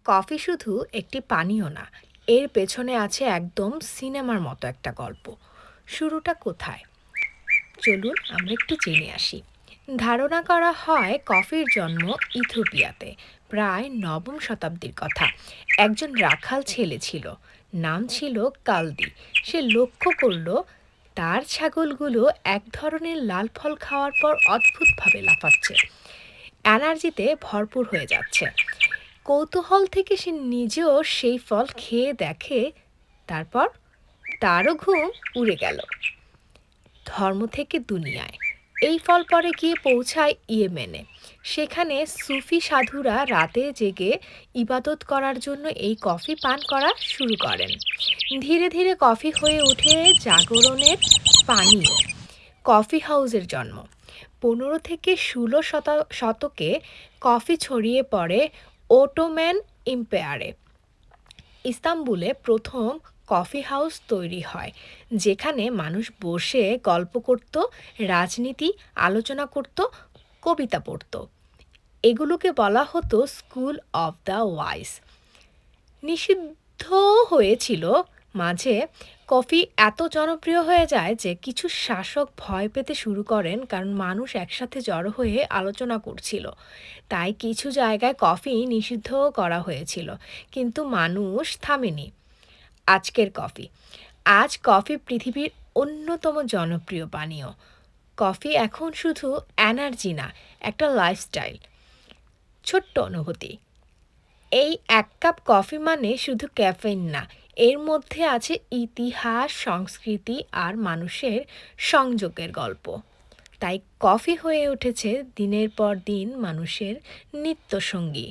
Coffee শুধু একটি পানীয় না, এর পেছনে আছে একদম সিনেমার মতো একটা গল্প। শুরুটা কোথায়? চলুন আমরা একটু জেনে আসি। ধারণা করা হয় কফির জন্ম ইথিওপিয়াতে, প্রায় নবম শতাব্দীর কথা। একজন রাখাল ছেলে ছিল, নাম ছিল কালদি। সে লক্ষ্য করলো তার ছাগলগুলো এক ধরনের লাল ফল খাওয়ার পর অদ্ভুতভাবে লাফাচ্ছে, এনার্জিতে ভরপুর হয়ে যাচ্ছে। কৌতূহল থেকে সে নিজেও সেই ফল খেয়ে দেখে। তারপর তারও ঘুম উড়ে গেল। ধর্ম থেকে দুনিয়ায়। এই ফল পরে গিয়ে পৌঁছায় ইয়েমেনে। সেখানে সুফি সাধুরা রাতে জেগে ইবাদত করার জন্য এই কফি পান করা শুরু করেন। ধীরে ধীরে কফি হয়ে ওঠে জাগরণের পানীয়। কফি হাউসের জন্ম 15 থেকে 16 শতকে। কফি ছড়িয়ে পড়ে ওটোম্যান এম্পায়ারে। ইস্তাম্বুলে প্রথম কফি হাউস তৈরি হয়, যেখানে মানুষ বসে গল্প করত, রাজনীতি আলোচনা করত, কবিতা পড়ত। এগুলোকে বলা হতো স্কুল অফ দ্য ওয়াইস। নিষিদ্ধ হয়েছিল মাঝে। কফি এত জনপ্রিয় হয়ে যায় যে কিছু শাসক ভয় পেতে শুরু করেন, কারণ মানুষ একসাথে জড়ো হয়ে আলোচনা করছিল। তাই কিছু জায়গায় কফি নিষিদ্ধ করা হয়েছিল, কিন্তু মানুষ থামেনি। আজকের কফি। আজ কফি পৃথিবীর অন্যতম জনপ্রিয় পানীয়। কফি এখন শুধু এনার্জি না, একটা লাইফস্টাইল। ছোট্ট অনুভূতি। এই এক কাপ কফি মানে শুধু ক্যাফেইন না, এর মধ্যে আছে ইতিহাস, সংস্কৃতি আর মানুষের সংযোগের গল্প। তাই কফি হয়ে উঠেছে দিনের পর দিন মানুষের নিত্যসঙ্গী।